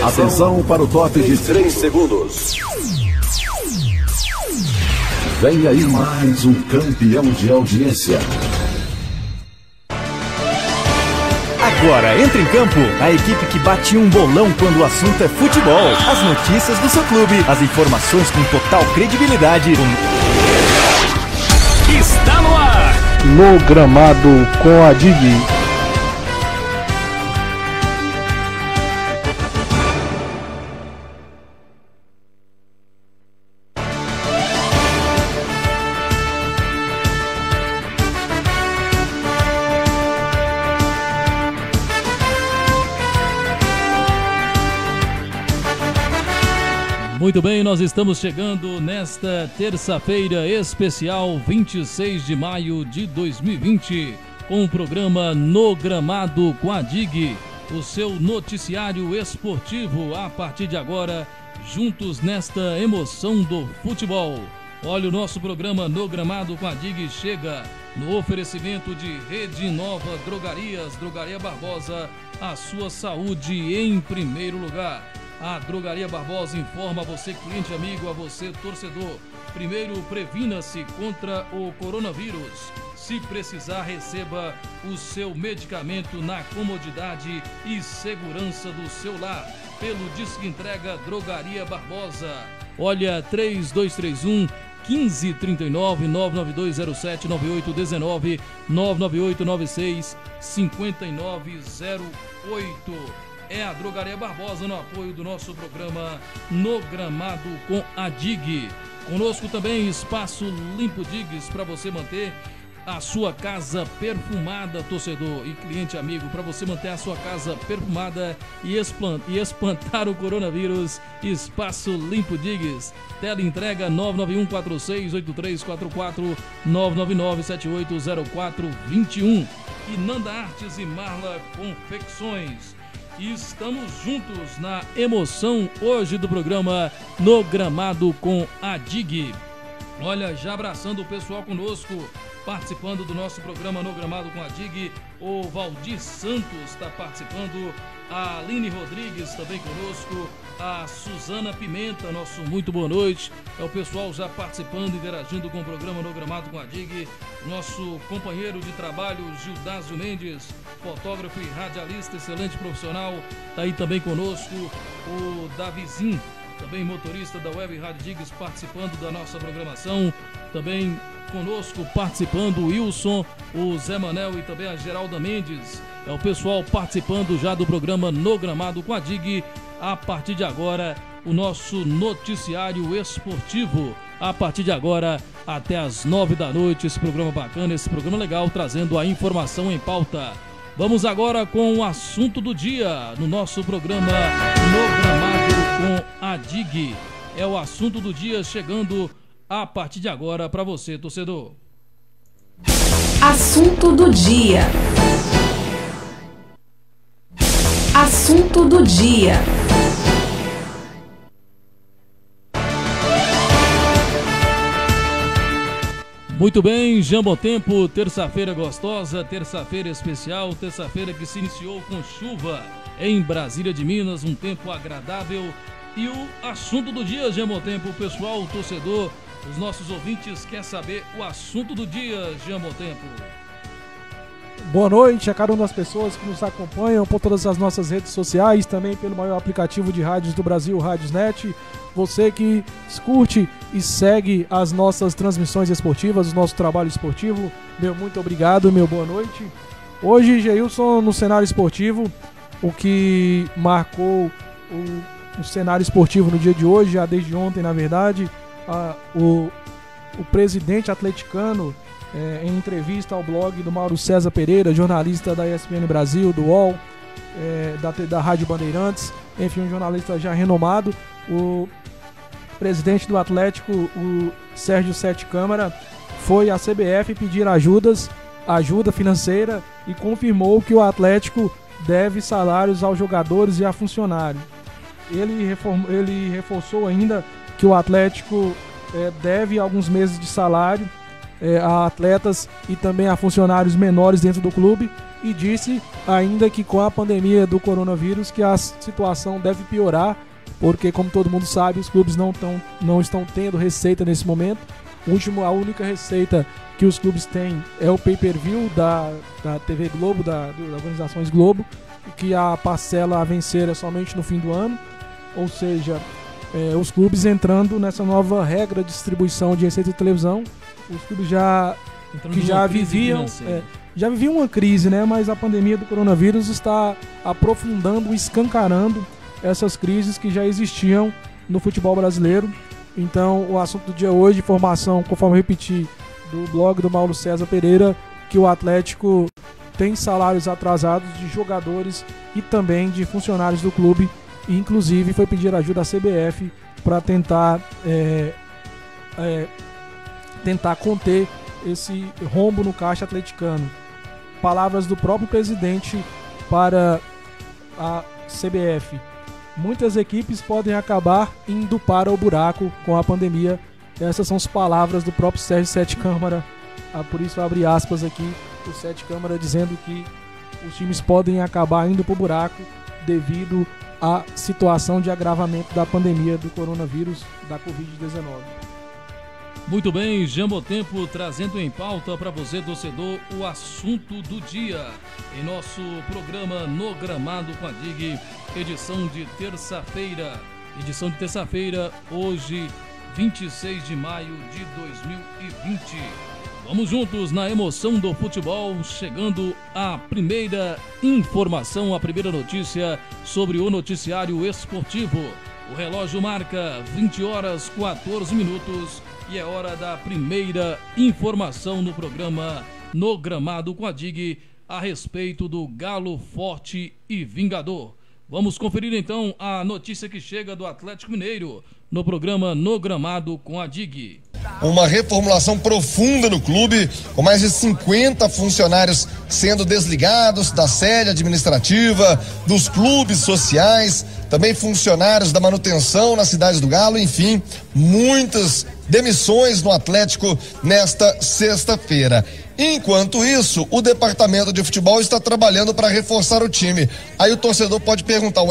Atenção para o top de 3 segundos. Vem aí mais um campeão de audiência. Agora entra em campo a equipe que bate um bolão quando o assunto é futebol. As notícias do seu clube, as informações com total credibilidade. Está no ar! No Gramado com a DIG. Muito bem, nós estamos chegando nesta terça-feira especial, 26 de maio de 2020, com o programa No Gramado com a DIG, o seu noticiário esportivo a partir de agora, juntos nesta emoção do futebol. Olha, o nosso programa No Gramado com a DIG chega no oferecimento de Rede Nova Drogarias, Drogaria Barbosa, a sua saúde em primeiro lugar. A Drogaria Barbosa informa a você, cliente amigo, a você, torcedor. Primeiro, previna-se contra o coronavírus. Se precisar, receba o seu medicamento na comodidade e segurança do seu lar. Pelo Disque Entrega Drogaria Barbosa. Olha, 3231 1539 99207 9819 99896 5908. É a Drogaria Barbosa no apoio do nosso programa No Gramado com a DIG. Conosco também Espaço Limpo Digs, para você manter a sua casa perfumada, torcedor e cliente amigo, para você manter a sua casa perfumada e espantar o coronavírus. Espaço Limpo Digs. Tela entrega 991468344 999780421. E Nanda Artes e Marla Confecções. E estamos juntos na emoção hoje do programa No Gramado com a DIG. Olha, já abraçando o pessoal conosco, participando do nosso programa No Gramado com a DIG, o Valdir Santos está participando, a Aline Rodrigues também conosco, a Suzana Pimenta, nosso muito boa noite. É o pessoal já participando, interagindo com o programa No Gramado com a DIG. Nosso companheiro de trabalho, Gildásio Mendes, fotógrafo e radialista, excelente profissional, está aí também conosco. O Davizinho, também motorista da Web Rádio Digs, participando da nossa programação. Também conosco participando o Wilson, o Zé Manel e também a Geralda Mendes. É o pessoal participando já do programa No Gramado com a DIG. A partir de agora, o nosso noticiário esportivo. A partir de agora, até as 9 da noite, esse programa bacana, esse programa legal, trazendo a informação em pauta. Vamos agora com o assunto do dia no nosso programa No Gramado com a DIG. É o assunto do dia chegando a partir de agora para você, torcedor. Assunto do dia. Assunto do dia. Muito bem, Jambom Tempo, terça-feira gostosa, terça-feira especial, terça-feira que se iniciou com chuva em Brasília de Minas, um tempo agradável. E o assunto do dia, Jambom Tempo, o pessoal, o torcedor, os nossos ouvintes quer saber o assunto do dia, Jambom Tempo. Boa noite a cada uma das pessoas que nos acompanham por todas as nossas redes sociais, também pelo maior aplicativo de rádios do Brasil, Rádiosnet. Você que curte e segue as nossas transmissões esportivas, o nosso trabalho esportivo, meu muito obrigado, meu boa noite. Hoje, Geilson, no cenário esportivo, o que marcou o cenário esportivo no dia de hoje, já desde ontem, na verdade, o presidente atleticano, em entrevista ao blog do Mauro César Pereira, jornalista da ESPN Brasil, do UOL, da Rádio Bandeirantes, enfim, um jornalista já renomado, o presidente do Atlético, o Sérgio Sete Câmara, foi à CBF pedir ajuda financeira e confirmou que o Atlético deve salários aos jogadores e a funcionários. Ele reforçou ainda que o Atlético deve alguns meses de salário a atletas e também a funcionários menores dentro do clube, e disse ainda que com a pandemia do coronavírus que a situação deve piorar, porque, como todo mundo sabe, os clubes não estão tendo receita nesse momento. A única receita que os clubes têm é o pay-per-view da TV Globo, da Organizações Globo, que a parcela a vencer é somente no fim do ano, ou seja, os clubes entrando nessa nova regra de distribuição de receita de televisão. Os clubes já viviam uma crise, né? Mas a pandemia do coronavírus está aprofundando, escancarando essas crises que já existiam no futebol brasileiro. Então, o assunto do dia hoje, informação, conforme eu repeti, do blog do Mauro César Pereira, que o Atlético tem salários atrasados de jogadores e também de funcionários do clube, e inclusive foi pedir ajuda à CBF para tentar conter esse rombo no caixa atleticano. Palavras do próprio presidente para a CBF: muitas equipes podem acabar indo para o buraco com a pandemia. Essas são as palavras do próprio Sérgio Sete Câmara. Por isso, abre aspas aqui, o Sete Câmara dizendo que os times podem acabar indo para o buraco devido à situação de agravamento da pandemia do coronavírus, da Covid-19. Muito bem, Jambotempo trazendo em pauta para você, torcedor, o assunto do dia. Em nosso programa No Gramado com a DIG, edição de terça-feira, hoje, 26 de maio de 2020. Vamos juntos na emoção do futebol, chegando à primeira informação, a primeira notícia sobre o noticiário esportivo. O relógio marca 20h14 e é hora da primeira informação no programa No Gramado com a DIG a respeito do Galo Forte e Vingador. Vamos conferir então a notícia que chega do Atlético Mineiro no programa No Gramado com a DIG. Uma reformulação profunda no clube, com mais de 50 funcionários sendo desligados da sede administrativa, dos clubes sociais, também funcionários da manutenção nas cidades do Galo, enfim, muitas demissões no Atlético nesta sexta-feira. Enquanto isso, o departamento de futebol está trabalhando para reforçar o time. Aí o torcedor pode perguntar,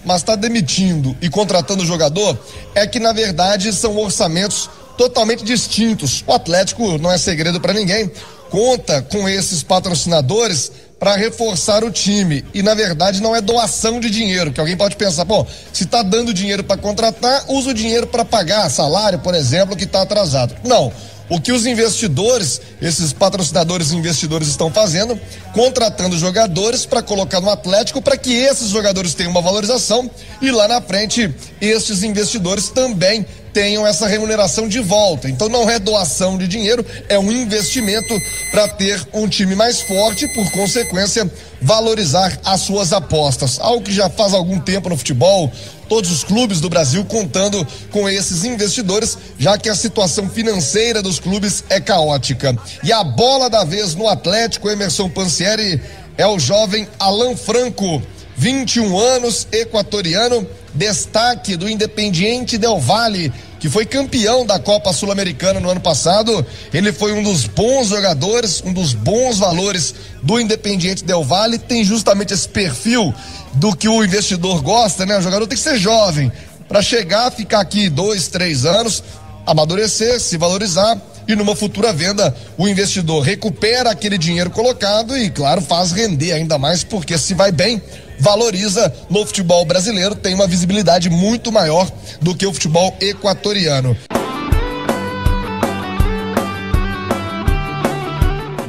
mas está demitindo e contratando jogador? É que, na verdade, são orçamentos totalmente distintos. O Atlético, não é segredo para ninguém, conta com esses patrocinadores para reforçar o time, e na verdade não é doação de dinheiro, que alguém pode pensar, se está dando dinheiro para contratar, usa o dinheiro para pagar salário, por exemplo, que está atrasado. Não. O que os investidores, esses patrocinadores e investidores estão fazendo, contratando jogadores para colocar no Atlético, para que esses jogadores tenham uma valorização e lá na frente esses investidores também tenham essa remuneração de volta. Então não é doação de dinheiro, é um investimento para ter um time mais forte e, por consequência, valorizar as suas apostas. Algo que já faz algum tempo no futebol, todos os clubes do Brasil contando com esses investidores, já que a situação financeira dos clubes é caótica. E a bola da vez no Atlético, Emerson Pansieri, é o jovem Alan Franco, 21 anos, equatoriano, destaque do Independiente Del Valle, que foi campeão da Copa Sul-Americana no ano passado. Ele foi um dos bons jogadores, um dos bons valores do Independiente Del Valle. Tem justamente esse perfil do que o investidor gosta, né? O jogador tem que ser jovem para chegar, ficar aqui 2, 3 anos, amadurecer, se valorizar, e numa futura venda o investidor recupera aquele dinheiro colocado e, claro, faz render ainda mais, porque se vai bem, valoriza no futebol brasileiro, tem uma visibilidade muito maior do que o futebol equatoriano.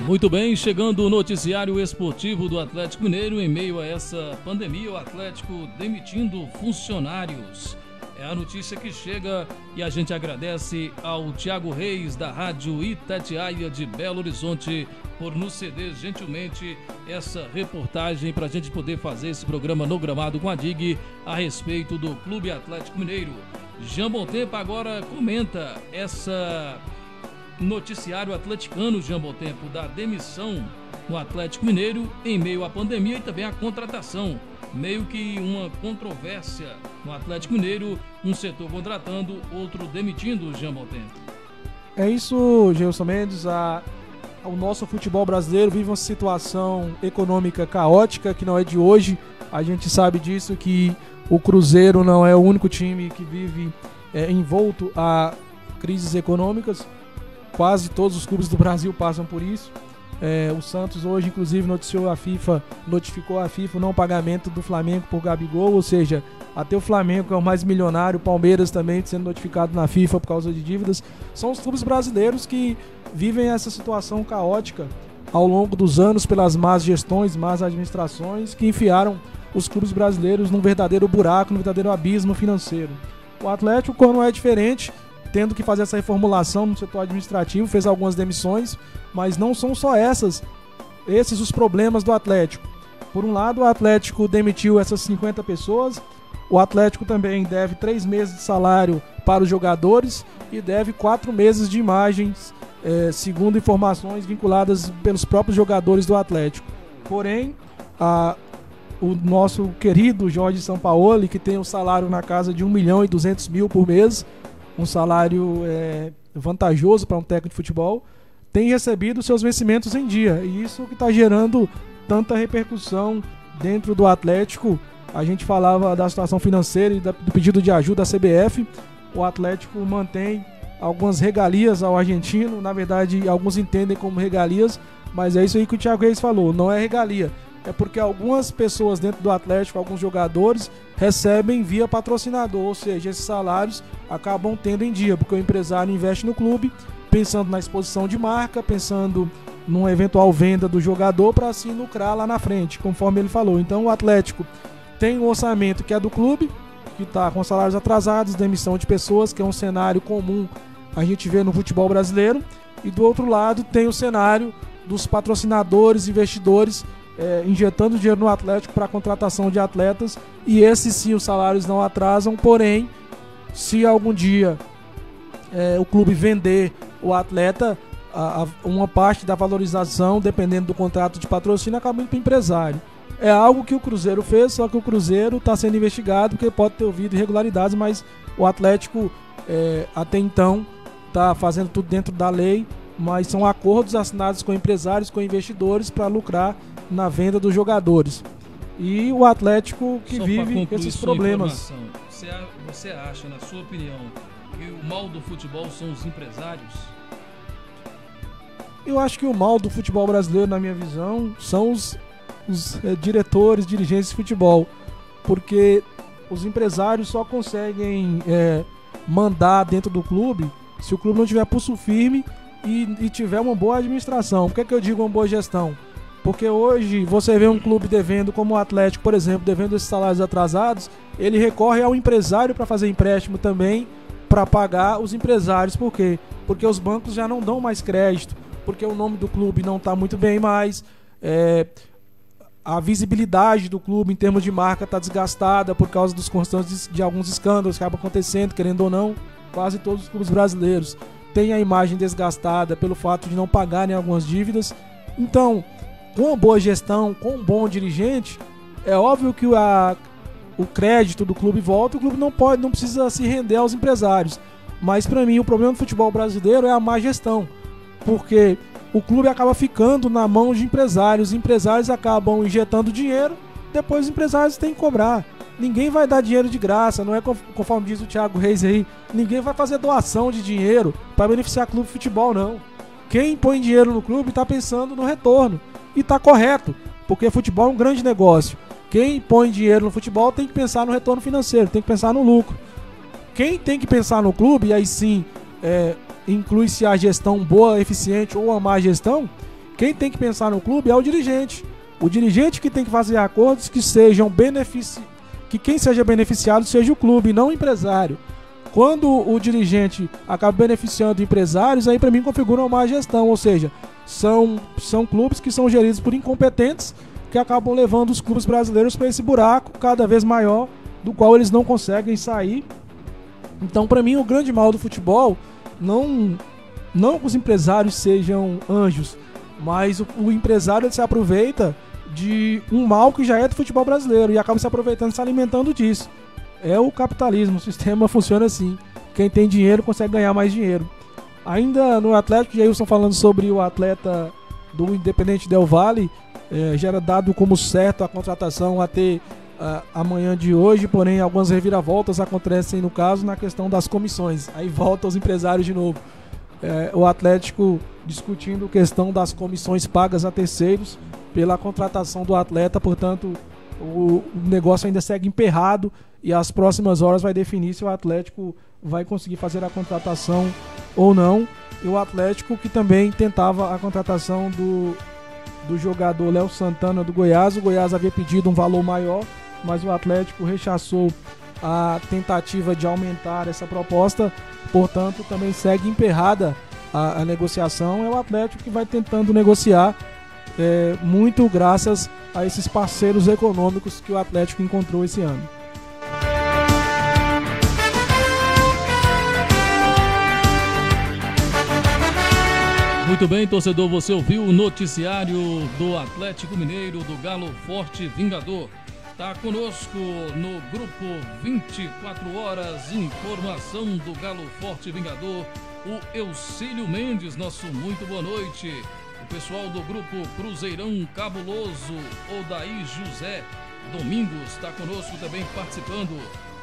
Muito bem, chegando o noticiário esportivo do Atlético Mineiro. Em meio a essa pandemia, o Atlético demitindo funcionários. É a notícia que chega e a gente agradece ao Thiago Reis, da Rádio Itatiaia de Belo Horizonte, por nos ceder gentilmente essa reportagem para a gente poder fazer esse programa No Gramado com a DIG a respeito do Clube Atlético Mineiro. Jambotempo agora comenta essa noticiário atleticano, Jambotempo, da demissão no Atlético Mineiro em meio à pandemia e também à contratação. Meio que uma controvérsia no Atlético Mineiro, um setor contratando, outro demitindo o Jambotempo. É isso, Gelson Mendes. O nosso futebol brasileiro vive uma situação econômica caótica que não é de hoje. A gente sabe disso, que o Cruzeiro não é o único time que vive envolto a crises econômicas. Quase todos os clubes do Brasil passam por isso. O Santos hoje, inclusive, notificou a FIFA o não pagamento do Flamengo por Gabigol, ou seja, até o Flamengo, que é o mais milionário, o Palmeiras também sendo notificado na FIFA por causa de dívidas. São os clubes brasileiros que vivem essa situação caótica ao longo dos anos pelas más gestões, más administrações que enfiaram os clubes brasileiros num verdadeiro buraco, num verdadeiro abismo financeiro. O Atlético não é diferente, tendo que fazer essa reformulação no setor administrativo, fez algumas demissões, mas não são só esses os problemas do Atlético. Por um lado, o Atlético demitiu essas 50 pessoas, o Atlético também deve 3 meses de salário para os jogadores e deve 4 meses de imagens, segundo informações vinculadas pelos próprios jogadores do Atlético. Porém, o nosso querido Jorge Sampaoli, que tem um salário na casa de 1.200.000 por mês, um salário vantajoso para um técnico de futebol, tem recebido seus vencimentos em dia. E isso que está gerando tanta repercussão dentro do Atlético. A gente falava da situação financeira e do pedido de ajuda da CBF. O Atlético mantém algumas regalias ao argentino. Na verdade, alguns entendem como regalias, mas é isso aí que o Thiago Reis falou. Não é regalia. É porque algumas pessoas dentro do Atlético, alguns jogadores, recebem via patrocinador, ou seja, esses salários acabam tendo em dia, porque o empresário investe no clube, pensando na exposição de marca, pensando numa eventual venda do jogador para assim lucrar lá na frente, conforme ele falou. Então o Atlético tem um orçamento que é do clube, que está com salários atrasados, demissão de pessoas, que é um cenário comum a gente vê no futebol brasileiro, e do outro lado tem o cenário dos patrocinadores, investidores, injetando dinheiro no Atlético para a contratação de atletas, e esses sim os salários não atrasam. Porém, se algum dia o clube vender o atleta, uma parte da valorização, dependendo do contrato de patrocínio, acaba indo para o empresário. É algo que o Cruzeiro fez, só que o Cruzeiro está sendo investigado porque pode ter havido irregularidades, mas o Atlético até então está fazendo tudo dentro da lei, mas são acordos assinados com empresários, com investidores para lucrar na venda dos jogadores. E o Atlético que vive esses problemas. Você acha, na sua opinião, que o mal do futebol são os empresários? Eu acho que o mal do futebol brasileiro, na minha visão, são os diretores, dirigentes de futebol, porque os empresários só conseguem mandar dentro do clube se o clube não tiver pulso firme e tiver uma boa administração. Por que eu digo uma boa gestão? Porque hoje você vê um clube devendo, como o Atlético, por exemplo, devendo esses salários atrasados, ele recorre ao empresário para fazer empréstimo também, para pagar os empresários. Por quê? Porque os bancos já não dão mais crédito, porque o nome do clube não está muito bem mais, a visibilidade do clube em termos de marca está desgastada por causa dos constantes de alguns escândalos que acabam acontecendo, querendo ou não. Quase todos os clubes brasileiros têm a imagem desgastada pelo fato de não pagarem algumas dívidas. Então, com uma boa gestão, com um bom dirigente, é óbvio que o crédito do clube volta. O clube não precisa se render aos empresários. Mas para mim o problema do futebol brasileiro é a má gestão, porque o clube acaba ficando na mão de empresários. Os empresários acabam injetando dinheiro, depois os empresários têm que cobrar. Ninguém vai dar dinheiro de graça, não é conforme diz o Thiago Reis aí, ninguém vai fazer doação de dinheiro para beneficiar clube de futebol, não. Quem põe dinheiro no clube está pensando no retorno, e está correto, porque futebol é um grande negócio. Quem põe dinheiro no futebol tem que pensar no retorno financeiro, tem que pensar no lucro. Quem tem que pensar no clube, e aí sim inclui-se a gestão boa, eficiente ou a má gestão, quem tem que pensar no clube é o dirigente. O dirigente que tem que fazer acordos que sejam que quem seja beneficiado seja o clube, não o empresário. Quando o dirigente acaba beneficiando empresários, aí para mim configura uma má gestão, ou seja, são clubes que são geridos por incompetentes, que acabam levando os clubes brasileiros para esse buraco cada vez maior, do qual eles não conseguem sair. Então, para mim, o grande mal do futebol, não que os empresários sejam anjos, mas o empresário se aproveita de um mal que já é do futebol brasileiro e acaba se aproveitando, se alimentando disso. É o capitalismo, o sistema funciona assim. Quem tem dinheiro consegue ganhar mais dinheiro. Ainda no Atlético, Jailson falando sobre o atleta do Independente Del Valle, já era dado como certo a contratação até amanhã de hoje, porém algumas reviravoltas acontecem no caso na questão das comissões. Aí volta os empresários de novo. O Atlético discutindo a questão das comissões pagas a terceiros pela contratação do atleta, portanto o negócio ainda segue emperrado e as próximas horas vai definir se o Atlético vai conseguir fazer a contratação ou não. E o Atlético que também tentava a contratação do jogador Léo Santana do Goiás. O Goiás havia pedido um valor maior, mas o Atlético rechaçou a tentativa de aumentar essa proposta, portanto também segue emperrada a negociação. É o Atlético que vai tentando negociar, muito graças a esses parceiros econômicos que o Atlético encontrou esse ano. Muito bem, torcedor, você ouviu o noticiário do Atlético Mineiro, do Galo Forte Vingador. Está conosco no grupo 24 horas, informação do Galo Forte Vingador, o Eucílio Mendes, nosso muito boa noite. O pessoal do grupo Cruzeirão Cabuloso, Odaí José Domingos, está conosco também participando.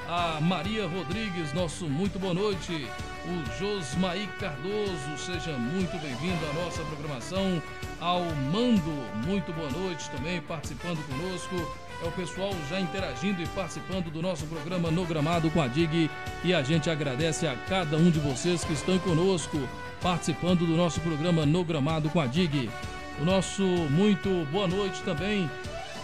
A Maria Rodrigues, nosso muito boa noite. O Josmaí Cardoso, seja muito bem-vindo à nossa programação. Ao Mando, muito boa noite também, participando conosco. É o pessoal já interagindo e participando do nosso programa No Gramado com a DIG. E a gente agradece a cada um de vocês que estão conosco, participando do nosso programa No Gramado com a DIG. O nosso muito boa noite também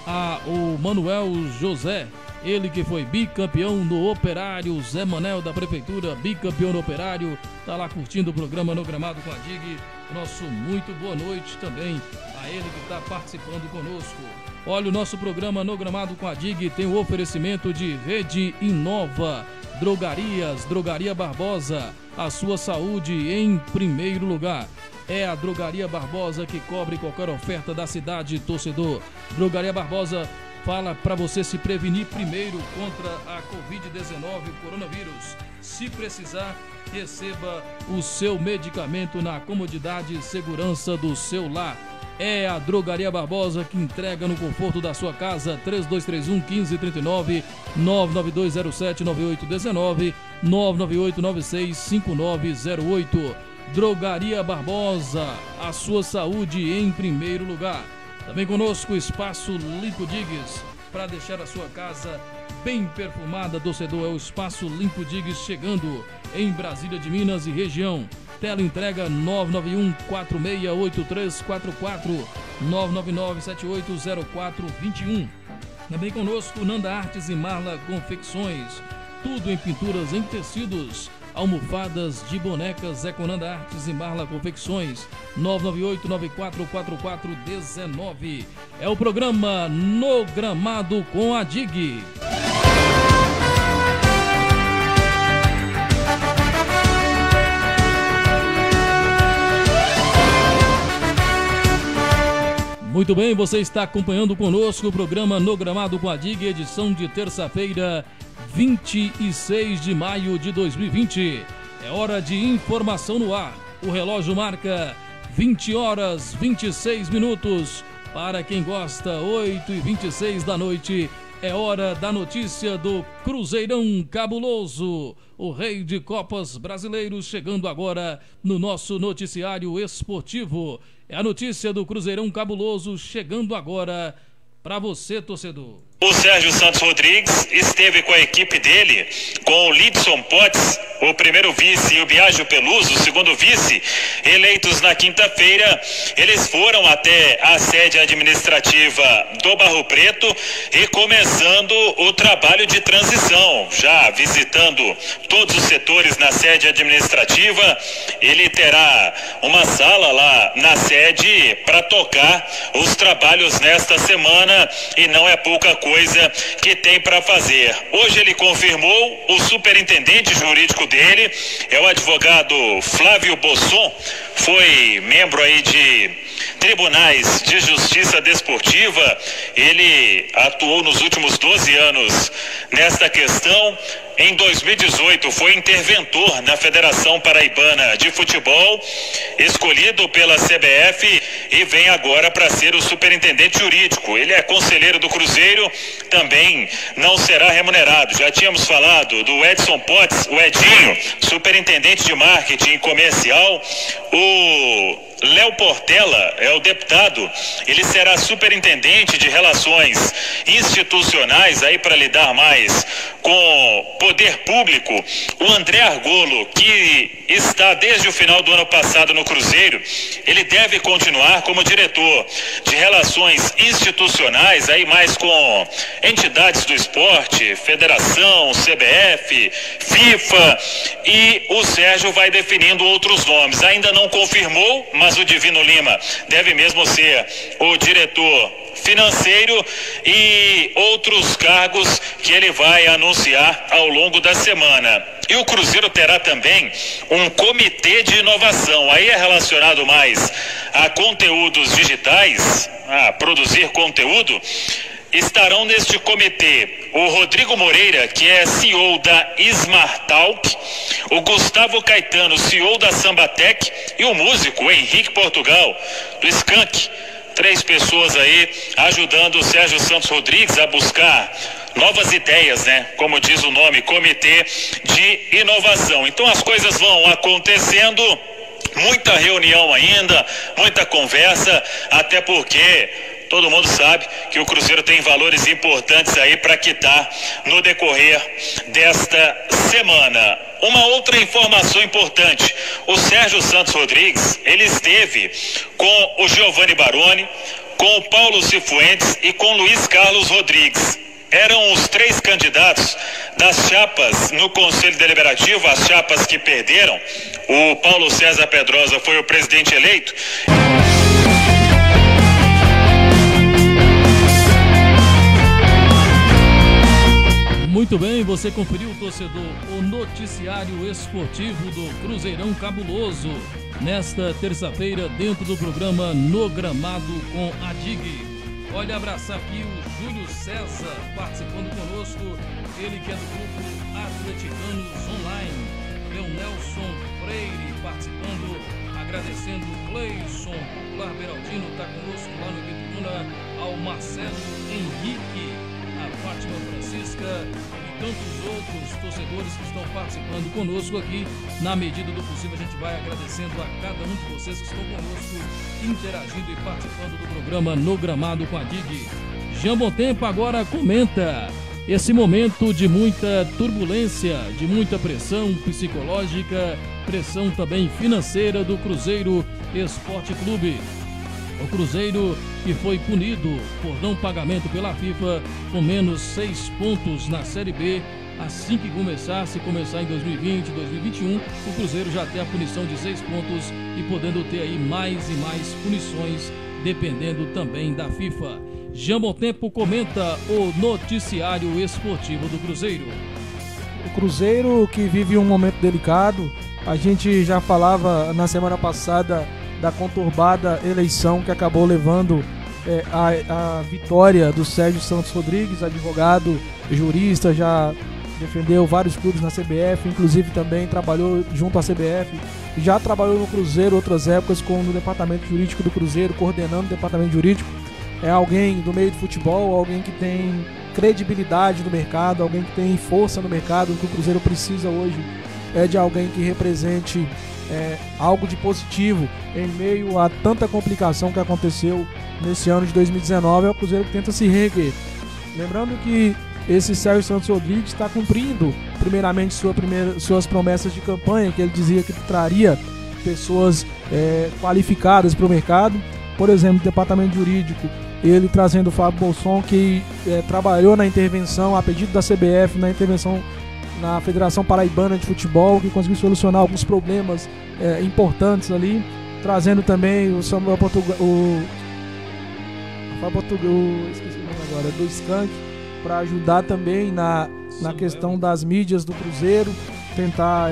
ao Manuel José. Ele que foi bicampeão no Operário, Zé Manel da Prefeitura, bicampeão no Operário, tá lá curtindo o programa No Gramado com a DIG. Nosso muito boa noite também a ele que está participando conosco. Olha, o nosso programa No Gramado com a DIG tem o oferecimento de Rede Inova, Drogarias, Drogaria Barbosa, a sua saúde em primeiro lugar. É a Drogaria Barbosa que cobre qualquer oferta da cidade, torcedor. Drogaria Barbosa fala para você se prevenir primeiro contra a Covid-19, o coronavírus. Se precisar, receba o seu medicamento na comodidade e segurança do seu lar. É a Drogaria Barbosa que entrega no conforto da sua casa. 3231-1539, 99207-9819, 99896-5908. Drogaria Barbosa, a sua saúde em primeiro lugar. Também conosco o Espaço Limpo Digues, para deixar a sua casa bem perfumada, torcedor. É o Espaço Limpo Digues chegando em Brasília de Minas e região. Tela entrega 991-468344, 999-780421. Também conosco Nanda Artes e Marla Confecções, tudo em pinturas em tecidos, almofadas de bonecas, é com Nanda Artes e Marla Confecções, 998-944419. É o programa No Gramado com a DIG. Muito bem, você está acompanhando conosco o programa No Gramado com a DIG, edição de terça-feira, 26 de maio de 2020. É hora de informação no ar. O relógio marca 20 horas 26 minutos. Para quem gosta, 8h26 da noite. É hora da notícia do Cruzeirão Cabuloso, o rei de Copas brasileiros, chegando agora no nosso noticiário esportivo. É a notícia do Cruzeirão Cabuloso chegando agora para você, torcedor. O Sérgio Santos Rodrigues esteve com a equipe dele, com o Lidson Potts, o primeiro vice, e o Biagio Peluso, o segundo vice, eleitos na quinta-feira. Eles foram até a sede administrativa do Barro Preto e começando o trabalho de transição, já visitando todos os setores na sede administrativa. Ele terá uma sala lá na sede para tocar os trabalhos nesta semana, e não é pouca coisa que tem para fazer. Hoje ele confirmou o superintendente jurídico dele, é o advogado Flávio Bosson, foi membro aí de tribunais de justiça desportiva. Ele atuou nos últimos 12 anos nesta questão. em 2018 foi interventor na Federação Paraibana de Futebol, escolhido pela CBF e vem agora para ser o superintendente jurídico. Ele é conselheiro do Cruzeiro, também não será remunerado. Já tínhamos falado do Edson Potts, o Edinho, superintendente de marketing comercial. O Léo Portela é o deputado, ele será superintendente de relações institucionais aí para lidar mais com poder público. O André Argolo, que está desde o final do ano passado no Cruzeiro, ele deve continuar como diretor de relações institucionais aí mais com entidades do esporte, federação, CBF, FIFA, e o Sérgio vai definindo outros nomes. Ainda não confirmou, mas o Divino Lima deve mesmo ser o diretor financeiro e outros cargos que ele vai anunciar ao longo da semana. E o Cruzeiro terá também um comitê de inovação, aí é relacionado mais a conteúdos digitais, a produzir conteúdo. Estarão neste comitê o Rodrigo Moreira, que é CEO da Smart Talk, o Gustavo Caetano, CEO da Sambatec, e o músico Henrique Portugal, do Skank. 3 pessoas aí ajudando o Sérgio Santos Rodrigues a buscar novas ideias, né? Como diz o nome, Comitê de Inovação. Então as coisas vão acontecendo, muita reunião ainda, muita conversa, até porque todo mundo sabe que o Cruzeiro tem valores importantes aí para quitar no decorrer desta semana. Uma outra informação importante: o Sérgio Santos Rodrigues, ele esteve com o Giovanni Baroni, com o Paulo Cifuentes e com Luiz Carlos Rodrigues. Eram os 3 candidatos das chapas no Conselho Deliberativo, as chapas que perderam. O Paulo César Pedrosa foi o presidente eleito. Muito bem, você conferiu, torcedor, o noticiário esportivo do Cruzeirão Cabuloso, nesta terça-feira, dentro do programa No Gramado com a DIG. Olha, abraçar aqui o Júlio César participando conosco, ele que é do grupo Atleticanos Online. Tem o Nelson Freire participando, agradecendo o Cleison, Popular Beraldino, está conosco lá no Ibituruna, ao Marcelo Henrique, a Fátima Francisca e tantos outros torcedores que estão participando conosco aqui. Na medida do possível, a gente vai agradecendo a cada um de vocês que estão conosco, interagindo e participando do programa No Gramado com a DIG. Jean Bontempo agora comenta esse momento de muita turbulência, de muita pressão psicológica, pressão também financeira do Cruzeiro Esporte Clube. O Cruzeiro que foi punido por não pagamento pela FIFA com menos 6 pontos na Série B. Assim que se começar em 2020, 2021, o Cruzeiro já tem a punição de 6 pontos e podendo ter aí mais e mais punições, dependendo também da FIFA. Jean Bontempo comenta o noticiário esportivo do Cruzeiro. O Cruzeiro que vive um momento delicado, a gente já falava na semana passada da conturbada eleição que acabou levando a vitória do Sérgio Santos Rodrigues, advogado, jurista, já defendeu vários clubes na CBF, inclusive também trabalhou junto à CBF, já trabalhou no Cruzeiro outras épocas no departamento jurídico do Cruzeiro, coordenando o departamento jurídico. É alguém do meio do futebol, alguém que tem credibilidade no mercado, alguém que tem força no mercado. O que o Cruzeiro precisa hoje é de alguém que represente algo de positivo em meio a tanta complicação que aconteceu nesse ano de 2019. É o Cruzeiro que tenta se reerguer. Lembrando que esse Sérgio Santos Rodrigues está cumprindo primeiramente suas promessas de campanha, que ele dizia que traria pessoas qualificadas para o mercado. Por exemplo, o departamento jurídico, ele trazendo o Fábio Bolson, que trabalhou na intervenção, a pedido da CBF, na intervenção na Federação Paraibana de Futebol, que conseguiu solucionar alguns problemas importantes ali, trazendo também o Samuel Portugal, esqueci o nome agora, do Skank, para ajudar também na questão das mídias do Cruzeiro, tentar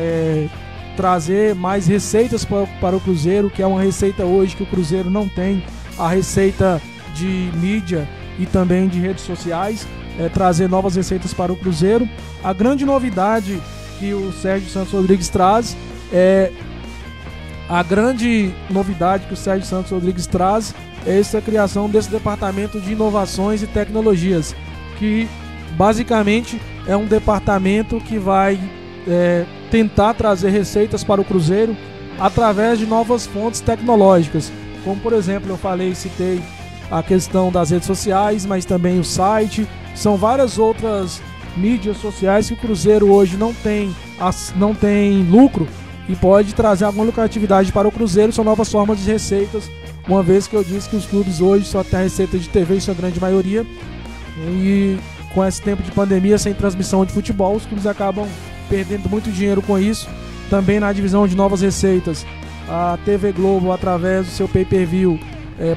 trazer mais receitas para o Cruzeiro, que é uma receita hoje que o Cruzeiro não tem, a receita de mídia e também de redes sociais. trazer novas receitas para o Cruzeiro. A grande novidade que o Sérgio Santos Rodrigues traz é essa criação desse departamento de inovações e tecnologias, que basicamente é um departamento que vai tentar trazer receitas para o Cruzeiro através de novas fontes tecnológicas, como por exemplo citei a questão das redes sociais, mas também o site. São várias outras mídias sociais que o Cruzeiro hoje não tem lucro e pode trazer alguma lucratividade para o Cruzeiro. São novas formas de receitas, uma vez que eu disse que os clubes hoje só têm a receita de TV, em sua grande maioria, e com esse tempo de pandemia, sem transmissão de futebol, os clubes acabam perdendo muito dinheiro com isso. Também na divisão de novas receitas, a TV Globo, através do seu pay-per-view,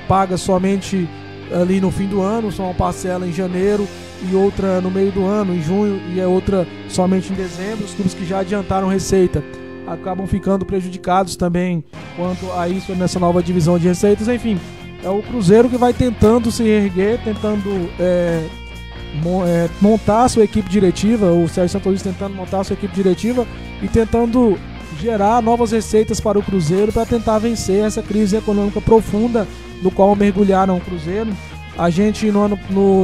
paga somente ali no fim do ano, só uma parcela em janeiro e outra no meio do ano, em junho, e outra somente em dezembro. Os clubes que já adiantaram receita acabam ficando prejudicados também quanto a isso nessa nova divisão de receitas. Enfim, é o Cruzeiro que vai tentando se erguer, tentando montar a sua equipe diretiva, o Sérgio Santos Rodrigues tentando montar a sua equipe diretiva e tentando gerar novas receitas para o Cruzeiro para tentar vencer essa crise econômica profunda no qual mergulharam o Cruzeiro. A gente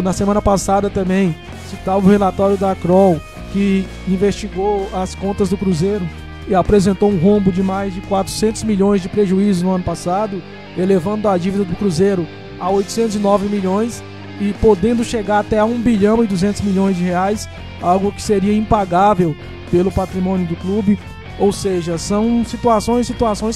na semana passada também citava o relatório da Kroll, que investigou as contas do Cruzeiro e apresentou um rombo de mais de 400 milhões de prejuízo no ano passado, elevando a dívida do Cruzeiro a 809 milhões e podendo chegar até a 1 bilhão e 200 milhões de reais, algo que seria impagável pelo patrimônio do clube. Ou seja, são situações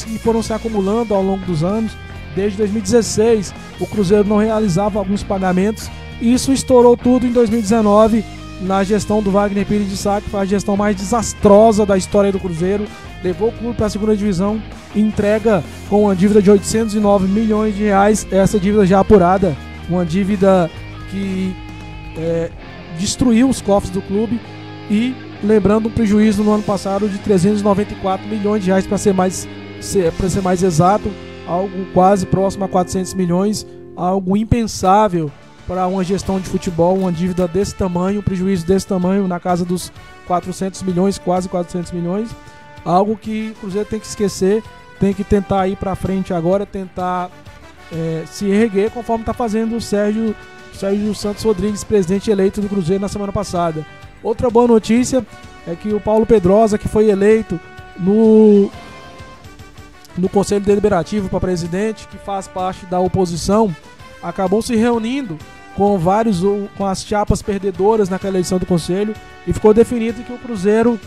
que foram se acumulando ao longo dos anos. Desde 2016, o Cruzeiro não realizava alguns pagamentos e isso estourou tudo em 2019, na gestão do Wagner Pires de Sá, que foi a gestão mais desastrosa da história do Cruzeiro. Levou o clube para a segunda divisão e entrega com uma dívida de 809 milhões de reais, essa dívida já apurada, uma dívida que destruiu os cofres do clube. E lembrando um prejuízo no ano passado de 394 milhões de reais, para ser mais exato, algo quase próximo a 400 milhões, algo impensável para uma gestão de futebol, uma dívida desse tamanho, um prejuízo desse tamanho, na casa dos 400 milhões, quase 400 milhões, algo que o Cruzeiro tem que esquecer, tem que tentar ir para frente agora, tentar se erguer, conforme está fazendo o Sérgio Santos Rodrigues, presidente eleito do Cruzeiro na semana passada. Outra boa notícia é que o Paulo Pedrosa, que foi eleito no Conselho Deliberativo para presidente, que faz parte da oposição, acabou se reunindo com as chapas perdedoras naquela eleição do Conselho e ficou definido que o Cruzeiro,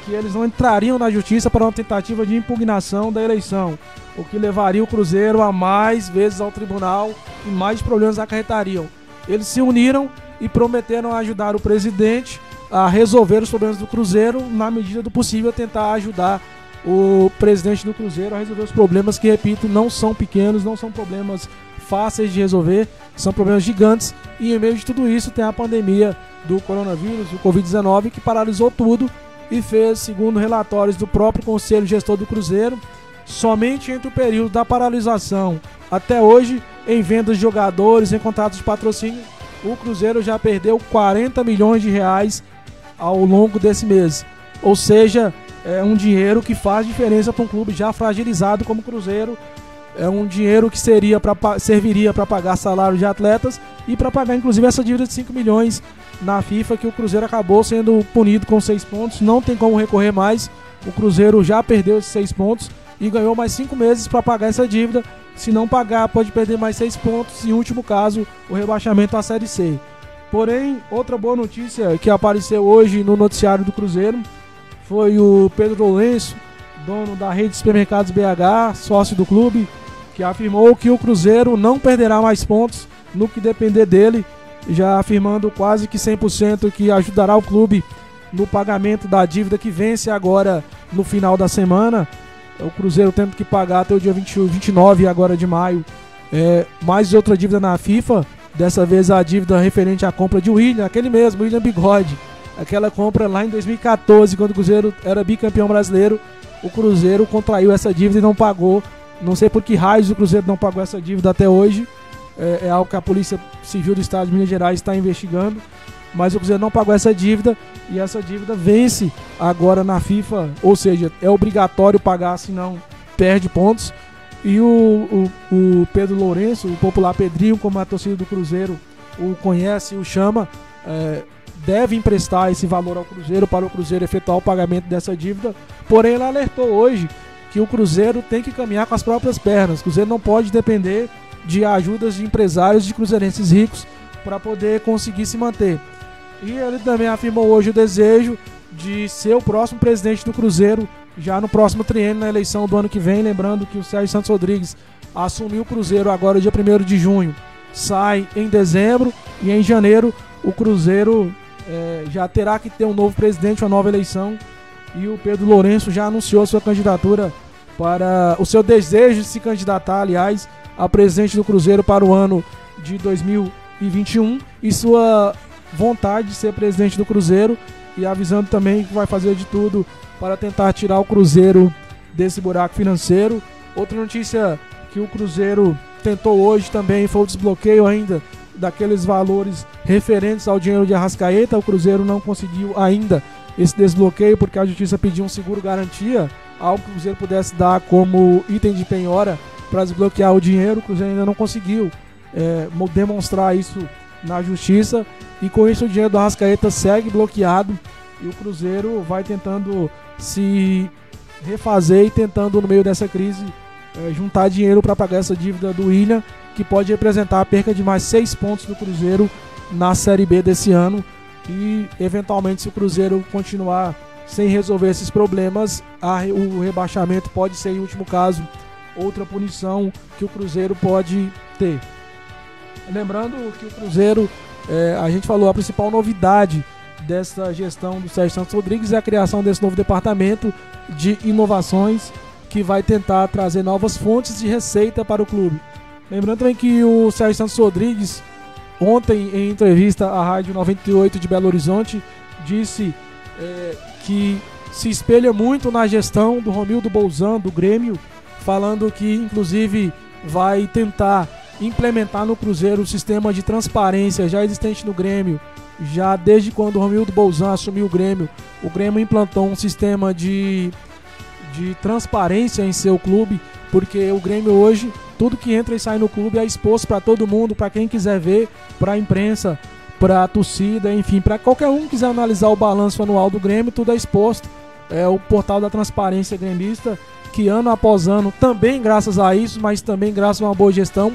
que eles não entrariam na justiça para uma tentativa de impugnação da eleição, o que levaria o Cruzeiro a mais vezes ao tribunal e mais problemas acarretariam. Eles se uniram e prometeram ajudar o presidente a resolver os problemas do Cruzeiro, na medida do possível tentar ajudar o presidente do Cruzeiro a resolver os problemas que, repito, não são pequenos, não são problemas fáceis de resolver, são problemas gigantes. E em meio de tudo isso tem a pandemia do coronavírus, o Covid-19, que paralisou tudo e fez, segundo relatórios do próprio Conselho Gestor do Cruzeiro, somente entre o período da paralisação até hoje, em vendas de jogadores, em contratos de patrocínio, o Cruzeiro já perdeu 40 milhões de reais ao longo desse mês. Ou seja, é um dinheiro que faz diferença para um clube já fragilizado como o Cruzeiro. É um dinheiro que serviria para pagar salário de atletas e para pagar inclusive essa dívida de 5 milhões na FIFA, que o Cruzeiro acabou sendo punido com 6 pontos. Não tem como recorrer mais. O Cruzeiro já perdeu esses 6 pontos e ganhou mais 5 meses para pagar essa dívida. Se não pagar, pode perder mais 6 pontos e, em último caso, o rebaixamento à Série C. Porém, outra boa notícia que apareceu hoje no noticiário do Cruzeiro foi o Pedro Lourenço, dono da rede de supermercados BH, sócio do clube, que afirmou que o Cruzeiro não perderá mais pontos no que depender dele, já afirmando quase que 100% que ajudará o clube no pagamento da dívida que vence agora no final da semana. O Cruzeiro tendo que pagar até o dia 29 agora de maio mais outra dívida na FIFA, dessa vez a dívida referente à compra de William, aquele mesmo, William Bigode, aquela compra lá em 2014, quando o Cruzeiro era bicampeão brasileiro. O Cruzeiro contraiu essa dívida e não pagou. Não sei por que raios o Cruzeiro não pagou essa dívida até hoje. é algo que a Polícia Civil do Estado de Minas Gerais está investigando, mas o Cruzeiro não pagou essa dívida e essa dívida vence agora na FIFA, ou seja, é obrigatório pagar, senão perde pontos. E o Pedro Lourenço, o popular Pedrinho, como a torcida do Cruzeiro o conhece, o chama, deve emprestar esse valor ao Cruzeiro para o Cruzeiro efetuar o pagamento dessa dívida. Porém, ele alertou hoje que o Cruzeiro tem que caminhar com as próprias pernas. O Cruzeiro não pode depender de ajudas de empresários, de cruzeirenses ricos, para poder conseguir se manter. E ele também afirmou hoje o desejo de ser o próximo presidente do Cruzeiro já no próximo triênio, na eleição do ano que vem. Lembrando que o Sérgio Santos Rodrigues assumiu o Cruzeiro agora dia 1º de junho, sai em dezembro, e em janeiro o Cruzeiro já terá que ter um novo presidente, uma nova eleição. E o Pedro Lourenço já anunciou sua candidatura para o seu desejo de se candidatar, aliás, a presidente do Cruzeiro para o ano de 2021 e sua vontade de ser presidente do Cruzeiro, e avisando também que vai fazer de tudo para tentar tirar o Cruzeiro desse buraco financeiro. Outra notícia que o Cruzeiro tentou hoje também foi o desbloqueio ainda daqueles valores referentes ao dinheiro de Arrascaeta. O Cruzeiro não conseguiu ainda esse desbloqueio porque a Justiça pediu um seguro-garantia, algo que o Cruzeiro pudesse dar como item de penhora para desbloquear o dinheiro. O Cruzeiro ainda não conseguiu demonstrar isso na Justiça, e com isso o dinheiro do Arrascaeta segue bloqueado, e o Cruzeiro vai tentando se refazer e tentando, no meio dessa crise, juntar dinheiro para pagar essa dívida do William, que pode representar a perca de mais 6 pontos do Cruzeiro na Série B desse ano. E eventualmente, se o Cruzeiro continuar sem resolver esses problemas, o rebaixamento pode ser, em último caso, outra punição que o Cruzeiro pode ter. Lembrando que o Cruzeiro, a gente falou, a principal novidade dessa gestão do Sérgio Santos Rodrigues é a criação desse novo departamento de inovações, que vai tentar trazer novas fontes de receita para o clube. Lembrando também que o Sérgio Santos Rodrigues, ontem em entrevista à Rádio 98 de Belo Horizonte, disse que se espelha muito na gestão do Romildo Bolzan, do Grêmio, falando que inclusive vai tentar implementar no Cruzeiro o sistema de transparência já existente no Grêmio. Já desde quando o Romildo Bolzan assumiu o Grêmio implantou um sistema de transparência em seu clube, porque o Grêmio hoje, tudo que entra e sai no clube é exposto para todo mundo, para quem quiser ver, para a imprensa, para a torcida, enfim, para qualquer um que quiser analisar o balanço anual do Grêmio, tudo é exposto. É o portal da transparência gremista, que ano após ano, também graças a isso, mas também graças a uma boa gestão,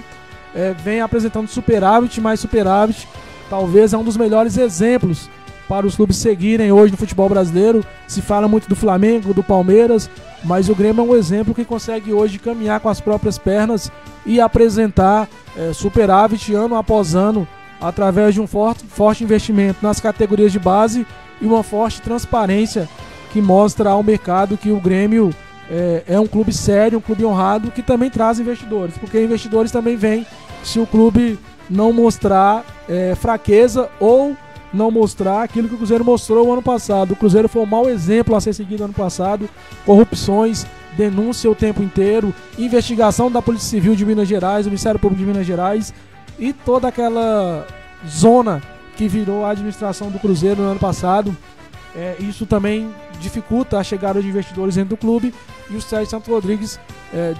vem apresentando superávit, mais superávit. Talvez é um dos melhores exemplos para os clubes seguirem hoje no futebol brasileiro. Se fala muito do Flamengo, do Palmeiras, mas o Grêmio é um exemplo que consegue hoje caminhar com as próprias pernas e apresentar superávit ano após ano, através de um forte investimento nas categorias de base e uma forte transparência que mostra ao mercado que o Grêmio é um clube sério, um clube honrado, que também traz investidores, porque investidores também vêm se o clube não mostrar fraqueza ou não mostrar aquilo que o Cruzeiro mostrou o ano passado. O Cruzeiro foi um mau exemplo a ser seguido ano passado, corrupções, denúncia o tempo inteiro, investigação da Polícia Civil de Minas Gerais, do Ministério Público de Minas Gerais, e toda aquela zona que virou a administração do Cruzeiro no ano passado. Isso também dificulta a chegada de investidores dentro do clube, e o Sérgio Santos Rodrigues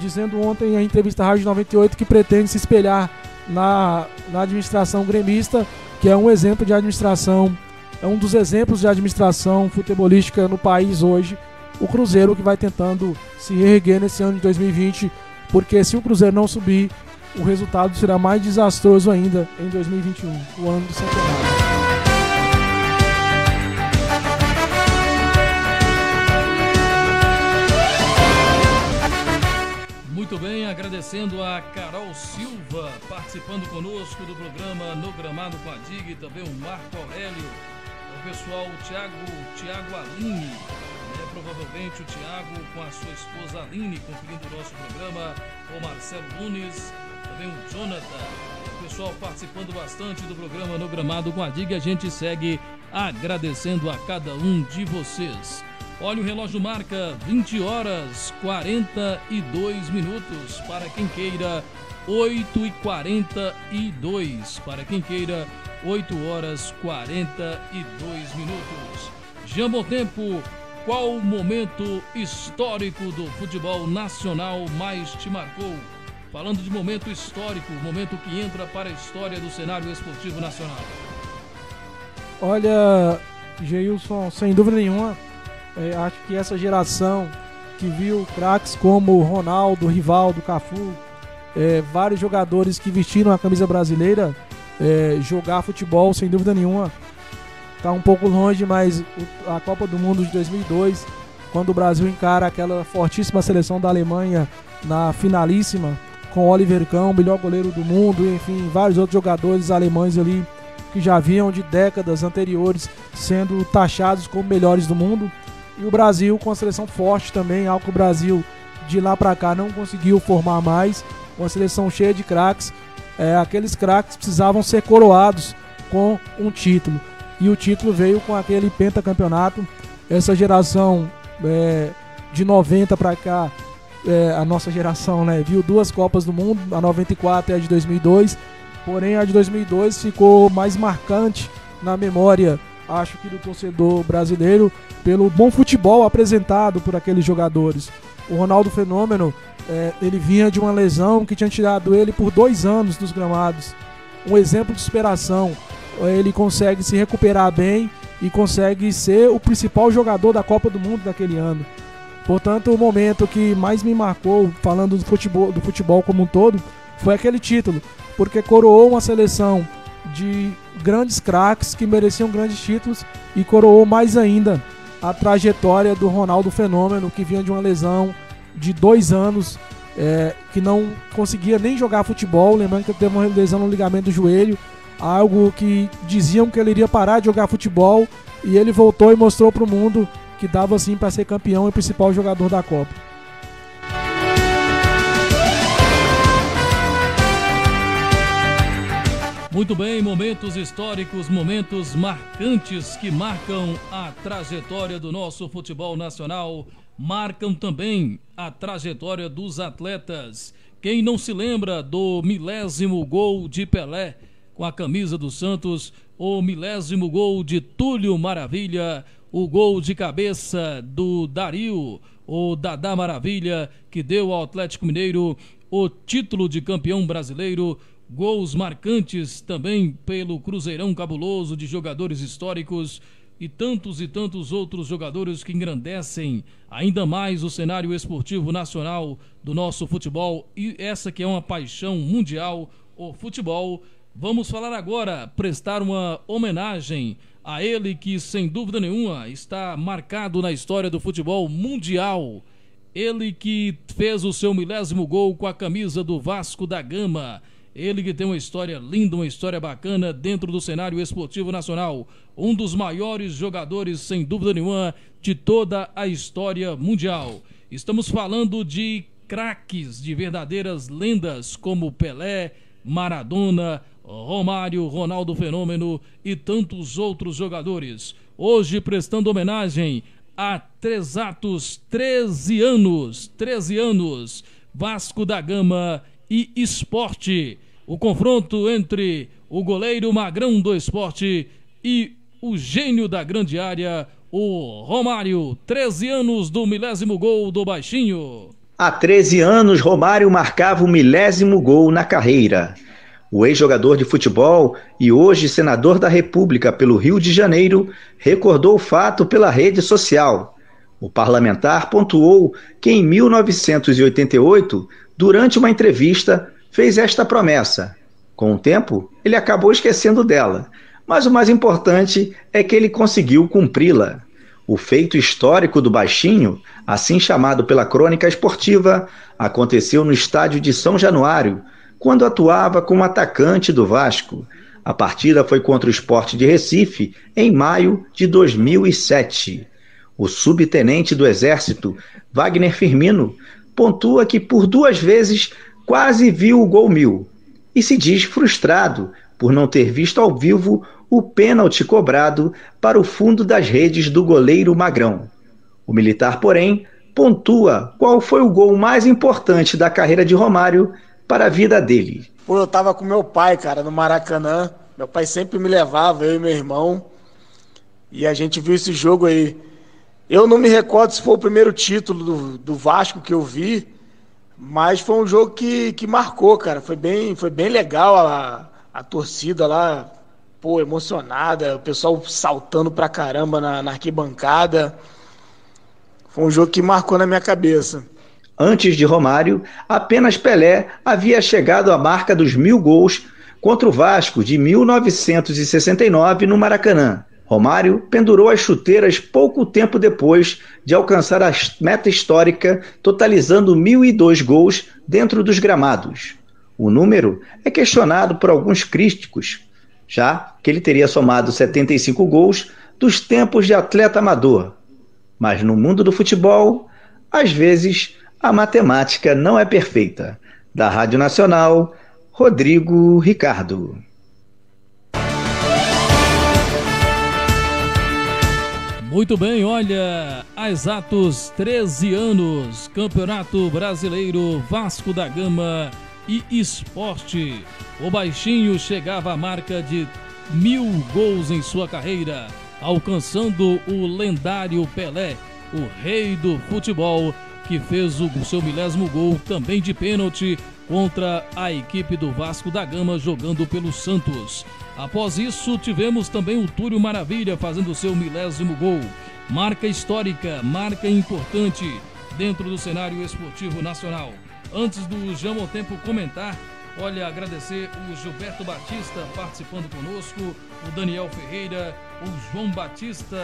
dizendo ontem em entrevista à Rádio 98 que pretende se espelhar na administração gremista, que é um exemplo de administração, é um dos exemplos de administração futebolística no país hoje, o Cruzeiro, que vai tentando se reerguer nesse ano de 2020, porque se o Cruzeiro não subir, o resultado será mais desastroso ainda em 2021, o ano do centenário. Muito bem, agradecendo a Carol Silva participando conosco do programa No Gramado com a DIG, e também o Marco Aurélio, o pessoal, o Thiago Aline, provavelmente o Thiago com a sua esposa Aline conferindo o nosso programa, o Marcelo Nunes, também o Jonathan, o pessoal participando bastante do programa No Gramado com a DIG. A gente segue agradecendo a cada um de vocês. Olha, o relógio marca 20 horas 42 minutos. Para quem queira, 8h42. Para quem queira, 8 horas 42 minutos. Jambo Tempo, qual o momento histórico do futebol nacional mais te marcou? Falando de momento histórico, momento que entra para a história do cenário esportivo nacional. Olha, Geilson, sem dúvida nenhuma, acho que essa geração que viu craques como Ronaldo, Rivaldo, Cafu, vários jogadores que vestiram a camisa brasileira, jogar futebol, sem dúvida nenhuma, está um pouco longe, mas a Copa do Mundo de 2002, quando o Brasil encara aquela fortíssima seleção da Alemanha na finalíssima, com Oliver Kahn, o melhor goleiro do mundo, e, enfim, vários outros jogadores alemães ali que já vinham de décadas anteriores sendo taxados como melhores do mundo. E o Brasil com a seleção forte também, algo que o Brasil de lá para cá não conseguiu formar mais, uma seleção cheia de craques. Aqueles craques precisavam ser coroados com um título, e o título veio com aquele pentacampeonato. Essa geração de 90 para cá, a nossa geração, né, viu 2 Copas do Mundo, a 94 e a de 2002, porém a de 2002 ficou mais marcante na memória, acho que do torcedor brasileiro, pelo bom futebol apresentado por aqueles jogadores. O Ronaldo Fenômeno, ele vinha de uma lesão que tinha tirado ele por 2 anos dos gramados. Um exemplo de superação. Ele consegue se recuperar bem e consegue ser o principal jogador da Copa do Mundo daquele ano. Portanto, o momento que mais me marcou, falando do futebol como um todo, foi aquele título, porque coroou uma seleção de grandes craques que mereciam grandes títulos, e coroou mais ainda a trajetória do Ronaldo Fenômeno, que vinha de uma lesão de 2 anos, que não conseguia nem jogar futebol. Lembrando que ele teve uma lesão no ligamento do joelho, algo que diziam que ele iria parar de jogar futebol, e ele voltou e mostrou para o mundo que dava sim para ser campeão e principal jogador da Copa. Muito bem, momentos históricos, momentos marcantes que marcam a trajetória do nosso futebol nacional, marcam também a trajetória dos atletas. Quem não se lembra do 1000º gol de Pelé com a camisa do Santos, o 1000º gol de Túlio Maravilha, o gol de cabeça do Dario, o Dadá Maravilha, que deu ao Atlético Mineiro o título de campeão brasileiro. Gols marcantes também pelo Cruzeirão cabuloso de jogadores históricos, e tantos outros jogadores que engrandecem ainda mais o cenário esportivo nacional do nosso futebol, e essa que é uma paixão mundial, o futebol. Vamos falar agora, prestar uma homenagem a ele que, sem dúvida nenhuma, está marcado na história do futebol mundial. Ele que fez o seu 1000º gol com a camisa do Vasco da Gama. Ele que tem uma história linda, uma história bacana dentro do cenário esportivo nacional. Um dos maiores jogadores, sem dúvida nenhuma, de toda a história mundial. Estamos falando de craques, de verdadeiras lendas como Pelé, Maradona, Romário, Ronaldo Fenômeno e tantos outros jogadores. Hoje prestando homenagem a 13 anos, Vasco da Gama e Sport. O confronto entre o goleiro Magrão do Sport e o gênio da grande área, o Romário. 13 anos do 1000º gol do Baixinho. Há 13 anos, Romário marcava o 1000º gol na carreira. O ex-jogador de futebol e hoje senador da República pelo Rio de Janeiro recordou o fato pela rede social. O parlamentar pontuou que em 1988, durante uma entrevista, fez esta promessa. Com o tempo, ele acabou esquecendo dela, mas o mais importante é que ele conseguiu cumpri-la. O feito histórico do Baixinho, assim chamado pela crônica esportiva, aconteceu no estádio de São Januário, quando atuava como atacante do Vasco. A partida foi contra o Sport de Recife, em maio de 2007. O subtenente do Exército, Wagner Firmino, pontua que por 2 vezes quase viu o gol 1000 e se diz frustrado por não ter visto ao vivo o pênalti cobrado para o fundo das redes do goleiro Magrão. O Militar, porém, pontua qual foi o gol mais importante da carreira de Romário para a vida dele. Pô, eu tava com meu pai, cara, no Maracanã. Meu pai sempre me levava, eu e meu irmão. E a gente viu esse jogo aí. Eu não me recordo se foi o primeiro título do Vasco que eu vi, mas foi um jogo que marcou, cara. Foi bem legal a torcida lá, pô, emocionada, o pessoal saltando pra caramba na arquibancada. Foi um jogo que marcou na minha cabeça. Antes de Romário, apenas Pelé havia chegado à marca dos 1000 gols contra o Vasco de 1969 no Maracanã. Romário pendurou as chuteiras pouco tempo depois de alcançar a meta histórica, totalizando 1002 gols dentro dos gramados. O número é questionado por alguns críticos, já que ele teria somado 75 gols dos tempos de atleta amador. Mas no mundo do futebol, às vezes, a matemática não é perfeita. Da Rádio Nacional, Rodrigo Ricardo. Muito bem, olha, há exatos 13 anos, Campeonato Brasileiro Vasco da Gama e Esporte. O baixinho chegava à marca de 1000 gols em sua carreira, alcançando o lendário Pelé, o rei do futebol, que fez o seu 1000º gol também de pênalti contra a equipe do Vasco da Gama jogando pelo Santos. Após isso, tivemos também o Túlio Maravilha fazendo o seu 1000º gol. Marca histórica, marca importante dentro do cenário esportivo nacional. Antes do Jamon Tempo comentar, olha, agradecer o Gilberto Batista participando conosco, o Daniel Ferreira, o João Batista,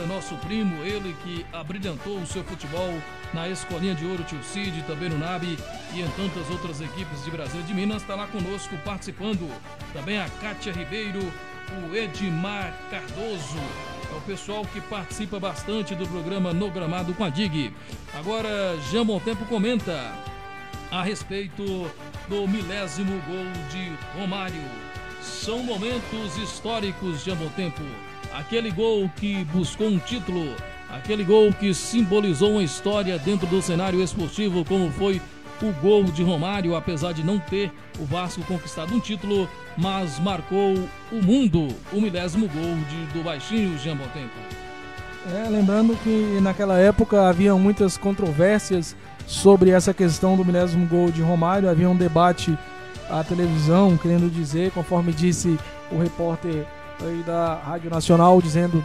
nosso primo, ele que abrilhantou o seu futebol na Escolinha de Ouro Tio Cid, também no NAB e em tantas outras equipes de Brasília e de Minas, está lá conosco participando. Também a Kátia Ribeiro, o Edmar Cardoso, é o pessoal que participa bastante do programa No Gramado com a DIG. Agora, Jean Montempo comenta a respeito do 1000º gol de Romário. São momentos históricos, Jean Montempo. Aquele gol que buscou um título, aquele gol que simbolizou uma história dentro do cenário esportivo, como foi o gol de Romário, apesar de não ter o Vasco conquistado um título, mas marcou o mundo, o 1000º gol do baixinho Jean Montempo. Lembrando que naquela época havia muitas controvérsias sobre essa questão do 1000º gol de Romário, havia um debate à televisão, querendo dizer, conforme disse o repórter aí da Rádio Nacional, dizendo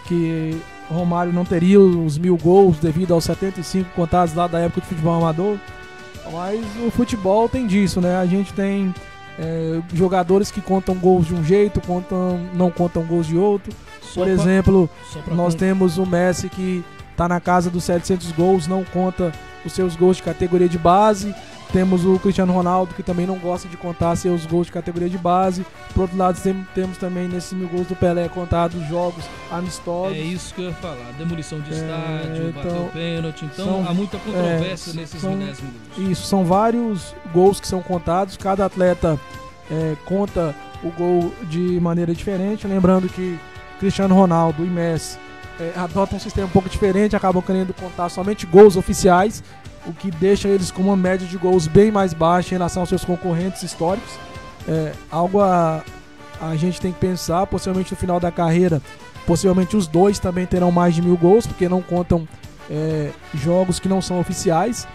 que Romário não teria os 1000 gols devido aos 75 contados lá da época de futebol amador. Mas o futebol tem disso, né? A gente tem jogadores que contam gols de um jeito, não contam gols de outro. Por exemplo, nós temos o Messi que está na casa dos 700 gols, não conta os seus gols de categoria de base. Temos o Cristiano Ronaldo, que também não gosta de contar seus gols de categoria de base. Por outro lado, temos também nesses 1000 gols do Pelé contados jogos amistosos. É isso que eu ia falar, demolição de estádio, bateu pênalti. Então há muita controvérsia nesses 1000º gols. Isso, são vários gols que são contados. Cada atleta conta o gol de maneira diferente. Lembrando que Cristiano Ronaldo e Messi adotam um sistema um pouco diferente, acabam querendo contar somente gols oficiais, o que deixa eles com uma média de gols bem mais baixa em relação aos seus concorrentes históricos. Algo a gente tem que pensar, possivelmente no final da carreira, possivelmente os dois também terão mais de 1000 gols, porque não contam jogos que não são oficiais.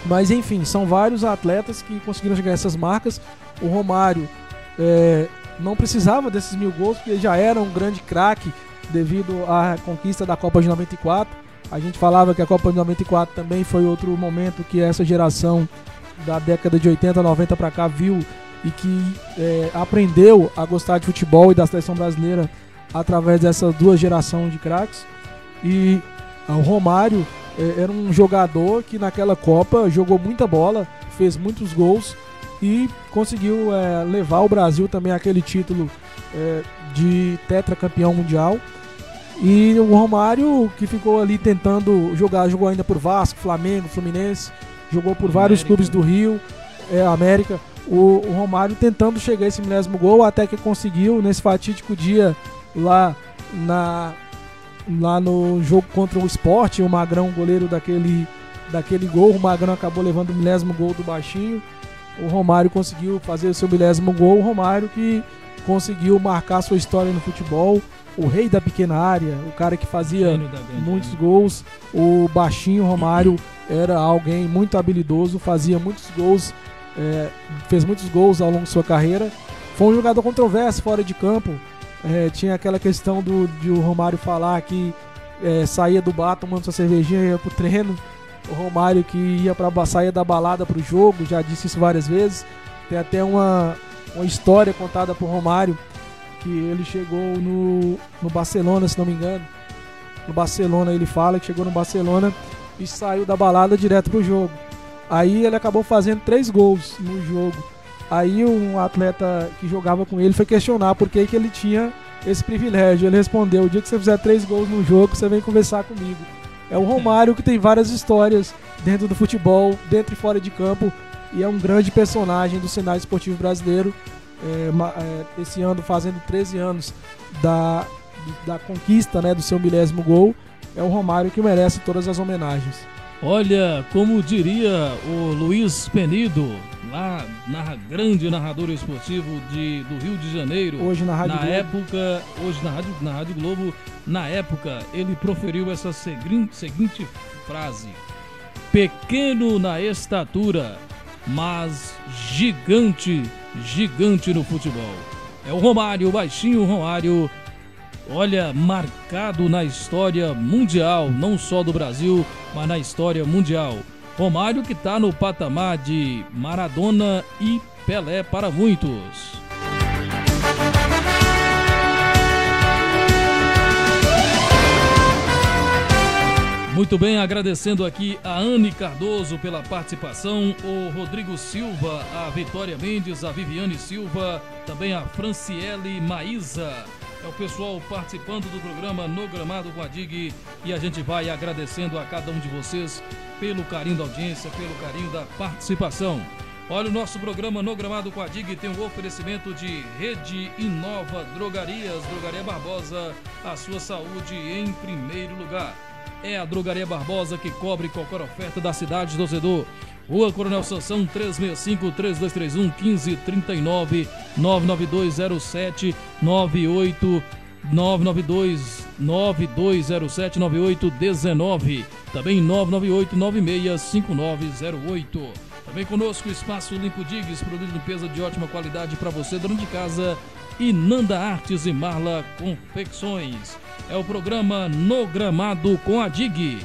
Mas enfim, são vários atletas que conseguiram chegar a essas marcas. O Romário não precisava desses 1000 gols, porque ele já era um grande craque devido à conquista da Copa de 94. A gente falava que a Copa de 94 também foi outro momento que essa geração da década de 80, 90 para cá viu e que aprendeu a gostar de futebol e da seleção brasileira através dessas duas gerações de craques. E o Romário era um jogador que naquela Copa jogou muita bola, fez muitos gols e conseguiu levar o Brasil também àquele título de tetracampeão mundial. E o Romário, que ficou ali tentando jogar, jogou ainda por Vasco, Flamengo, Fluminense, jogou por vários clubes do Rio, América. O Romário tentando chegar a esse 1000º gol, até que conseguiu nesse fatídico dia lá lá no jogo contra o Sport, o Magrão, goleiro daquele gol, o Magrão acabou levando o 10º gol do Baixinho. O Romário conseguiu fazer o seu 10º gol. O Romário que conseguiu marcar sua história no futebol, o rei da pequena área, o cara que fazia muitos gols. O Baixinho Romário era alguém muito habilidoso, fazia muitos gols, fez muitos gols ao longo de sua carreira. Foi um jogador controverso fora de campo. Tinha aquela questão de o Romário falar que saía do bar tomando sua cervejinha e ia pro treino. O Romário que saía da balada pro jogo, já disse isso várias vezes. Tem até uma história contada por Romário, que ele chegou no Barcelona, se não me engano. No Barcelona, ele fala que chegou no Barcelona e saiu da balada direto pro jogo. Aí ele acabou fazendo 3 gols no jogo. Aí um atleta que jogava com ele foi questionar por que ele tinha esse privilégio. Ele respondeu: o dia que você fizer 3 gols no jogo, você vem conversar comigo. É o Romário que tem várias histórias dentro do futebol, dentro e fora de campo, e é um grande personagem do cenário esportivo brasileiro. Esse ano fazendo 13 anos da conquista, né, do seu 10º gol. É o Romário que merece todas as homenagens. Olha, como diria o Luiz Penido, lá, grande narrador esportivo do Rio de Janeiro, hoje na Rádio Globo. Época, hoje na Rádio Globo, na época, ele proferiu essa seguinte frase: pequeno na estatura, mas gigante no futebol. É o Romário, o Baixinho Romário, olha, marcado na história mundial, não só do Brasil, mas na história mundial. Romário que está no patamar de Maradona e Pelé para muitos. Muito bem, agradecendo aqui a Anne Cardoso pela participação, o Rodrigo Silva, a Vitória Mendes, a Viviane Silva, também a Franciele Maísa. É o pessoal participando do programa No Gramado com a DIG, e a gente vai agradecendo a cada um de vocês pelo carinho da audiência, pelo carinho da participação. Olha, o nosso programa No Gramado com a DIG tem um oferecimento de Rede Inova Drogarias, Drogaria Barbosa, a sua saúde em primeiro lugar. É a Drogaria Barbosa que cobre qualquer oferta da cidade do torcedor. Rua Coronel Sansão, 365-3231-1539, 99207-9819. Também 998-965908. Também conosco o Espaço Limpo Digs, produto de limpeza de ótima qualidade para você, dono de casa. E Nanda Artes e Marla Confecções. É o programa No Gramado com a DIG.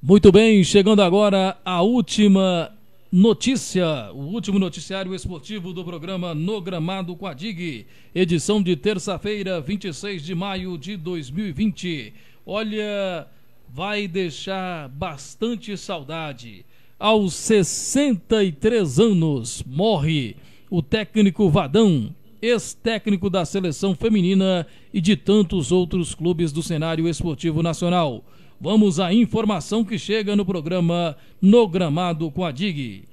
Muito bem, chegando agora a última notícia, o último noticiário esportivo do programa No Gramado com a DIG, edição de terça-feira, 26 de maio de 2020. Olha, vai deixar bastante saudade. Aos 63 anos, morre o técnico Vadão, ex-técnico da seleção feminina e de tantos outros clubes do cenário esportivo nacional. Vamos à informação que chega no programa No Gramado com a DIG.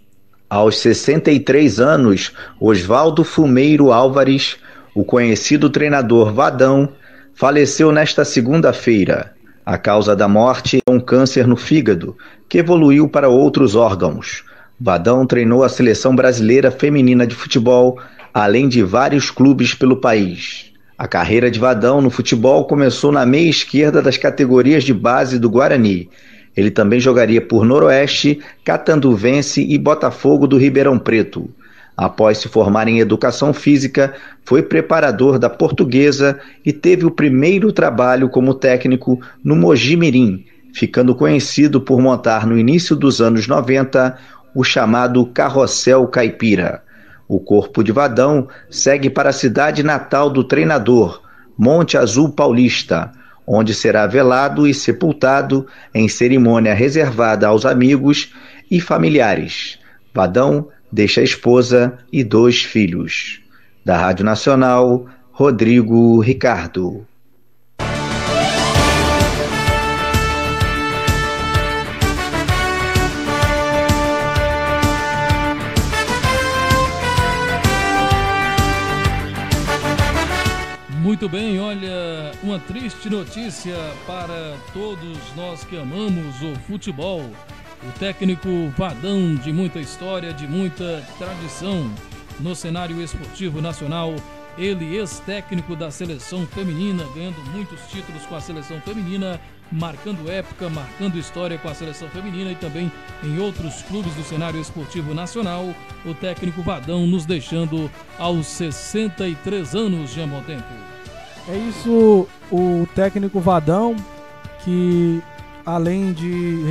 Aos 63 anos, Oswaldo Fumeiro Álvares, o conhecido treinador Vadão, faleceu nesta segunda-feira. A causa da morte é um câncer no fígado, que evoluiu para outros órgãos. Vadão treinou a seleção brasileira feminina de futebol, além de vários clubes pelo país. A carreira de Vadão no futebol começou na meia esquerda das categorias de base do Guarani. Ele também jogaria por Noroeste, Catanduvense e Botafogo do Ribeirão Preto. Após se formar em Educação Física, foi preparador da Portuguesa e teve o primeiro trabalho como técnico no Mojimirim, ficando conhecido por montar no início dos anos 90 o chamado Carrossel Caipira. O corpo de Vadão segue para a cidade natal do treinador, Monte Azul Paulista, onde será velado e sepultado em cerimônia reservada aos amigos e familiares. Vadão deixa a esposa e 2 filhos. Da Rádio Nacional, Rodrigo Ricardo. Muito bem, olha, uma triste notícia para todos nós que amamos o futebol. O técnico Vadão, de muita história, de muita tradição no cenário esportivo nacional, ele ex-técnico da seleção feminina, ganhando muitos títulos com a seleção feminina, marcando época, marcando história com a seleção feminina e também em outros clubes do cenário esportivo nacional. O técnico Vadão nos deixando aos 63 anos de bom tempo. É isso, o técnico Vadão, que além de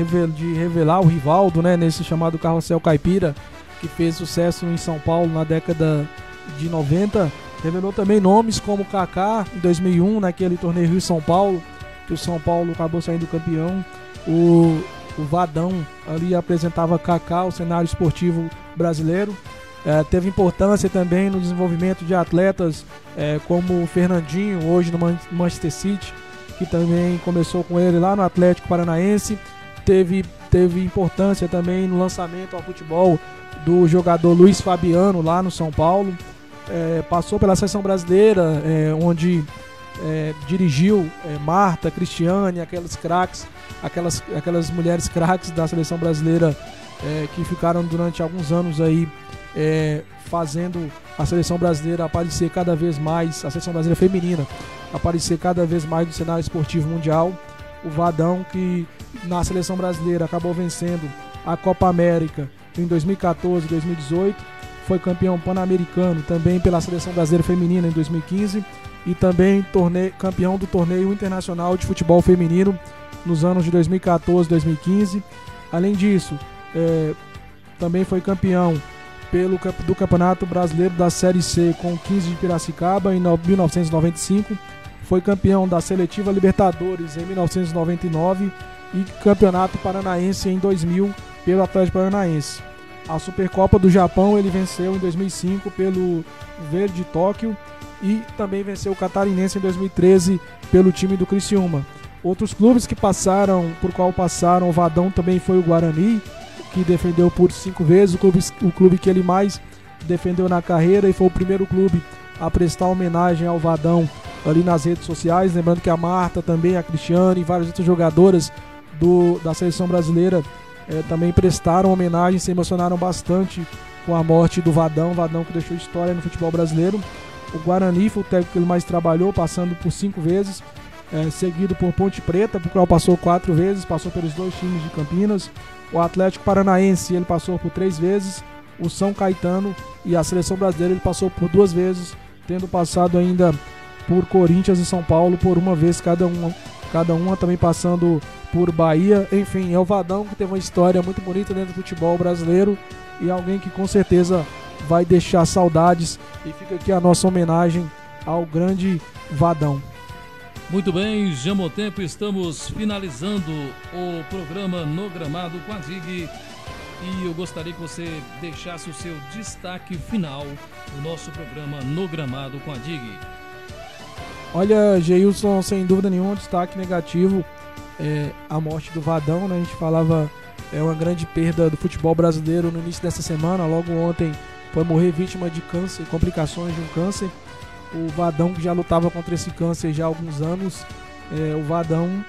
revelar o Rivaldo, né, nesse chamado Carrossel Caipira, que fez sucesso em São Paulo na década de 90, revelou também nomes como Kaká em 2001, naquele torneio Rio-São Paulo, que o São Paulo acabou saindo campeão. O Vadão ali apresentava Kaká, o cenário esportivo brasileiro. Teve importância também no desenvolvimento de atletas como o Fernandinho, hoje no Manchester City, que também começou com ele lá no Atlético Paranaense. Teve importância também no lançamento ao futebol do jogador Luiz Fabiano lá no São Paulo. Passou pela seleção brasileira, onde dirigiu Marta, Cristiane, aquelas craques, aquelas mulheres craques da seleção brasileira que ficaram durante alguns anos aí fazendo a seleção brasileira aparecer cada vez mais, a seleção brasileira feminina aparecer cada vez mais no cenário esportivo mundial. O Vadão, que na seleção brasileira acabou vencendo a Copa América em 2014 e 2018, foi campeão pan-americano também pela seleção brasileira feminina em 2015 e também campeão do torneio internacional de futebol feminino nos anos de 2014 e 2015. Além disso, também foi campeão do Campeonato Brasileiro da Série C com o 15 de Piracicaba em 1995, foi campeão da Seletiva Libertadores em 1999 e Campeonato Paranaense em 2000 pelo Atlético Paranaense. A Supercopa do Japão ele venceu em 2005 pelo Verde Tóquio e também venceu o Catarinense em 2013 pelo time do Criciúma. Outros clubes que passaram, por qual passaram o Vadão também foi o Guarani, que defendeu por 5 vezes, o clube que ele mais defendeu na carreira, e foi o primeiro clube a prestar homenagem ao Vadão ali nas redes sociais. Lembrando que a Marta também, a Cristiane e várias outras jogadoras da seleção brasileira também prestaram homenagem, se emocionaram bastante com a morte do Vadão que deixou história no futebol brasileiro. O Guarani foi o técnico que ele mais trabalhou, passando por 5 vezes, seguido por Ponte Preta, por qual passou 4 vezes, passou pelos 2 times de Campinas. O Atlético Paranaense ele passou por 3 vezes, o São Caetano e a seleção brasileira ele passou por 2 vezes, tendo passado ainda por Corinthians e São Paulo por 1 vez cada uma também passando por Bahia. Enfim, é o Vadão que teve uma história muito bonita dentro do futebol brasileiro e alguém que com certeza vai deixar saudades, e fica aqui a nossa homenagem ao grande Vadão. Muito bem, Jamotempo, estamos finalizando o programa No Gramado com a DIG e eu gostaria que você deixasse o seu destaque final do nosso programa No Gramado com a DIG. Olha, Geilson, sem dúvida nenhuma, um destaque negativo a morte do Vadão, né? A gente falava, uma grande perda do futebol brasileiro no início dessa semana. Logo ontem foi morrer vítima de câncer, complicações de um câncer. O Vadão, que já lutava contra esse câncer já há alguns anos, o Vadão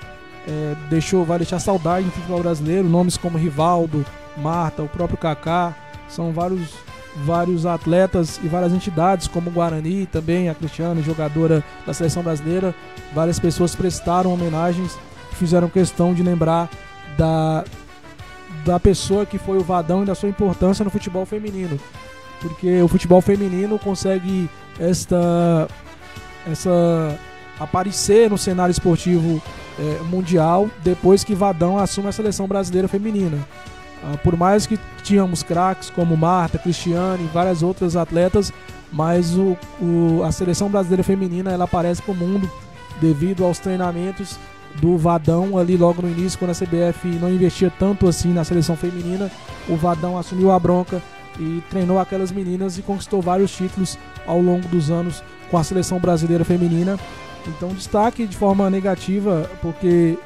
vai deixar saudade no futebol brasileiro. Nomes como Rivaldo, Marta, o próprio Kaká, são vários atletas e várias entidades, como o Guarani, também a Cristiane, jogadora da seleção brasileira. Várias pessoas prestaram homenagens, fizeram questão de lembrar da pessoa que foi o Vadão e da sua importância no futebol feminino, porque o futebol feminino consegue aparecer no cenário esportivo mundial depois que Vadão assume a seleção brasileira feminina. Por mais que tínhamos craques como Marta, Cristiane e várias outras atletas, mas a seleção brasileira feminina ela aparece para o mundo devido aos treinamentos do Vadão ali logo no início, quando a CBF não investia tanto assim na seleção feminina. O Vadão assumiu a bronca e treinou aquelas meninas e conquistou vários títulos ao longo dos anos com a seleção brasileira feminina. Então destaque de forma negativa, porque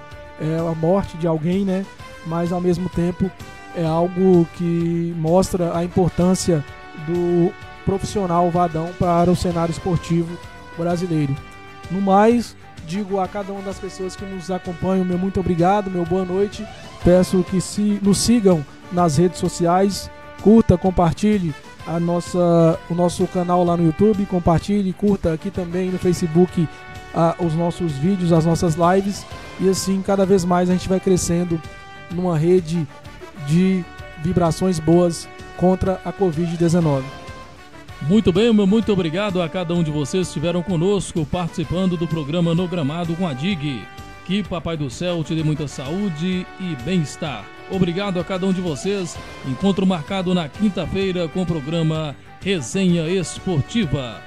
é a morte de alguém, né? Mas ao mesmo tempo é algo que mostra a importância do profissional Vadão para o cenário esportivo brasileiro. No mais, digo a cada uma das pessoas que nos acompanham, meu muito obrigado, meu boa noite. Peço que nos sigam nas redes sociais, curta, compartilhe o nosso canal lá no YouTube, compartilhe, curta aqui também no Facebook os nossos vídeos, as nossas lives, e assim cada vez mais a gente vai crescendo numa rede de vibrações boas contra a Covid-19. Muito bem, meu muito obrigado a cada um de vocês que estiveram conosco participando do programa No Gramado com a DIG. Que Papai do Céu te dê muita saúde e bem-estar. Obrigado a cada um de vocês. Encontro marcado na quinta-feira com o programa Resenha Esportiva.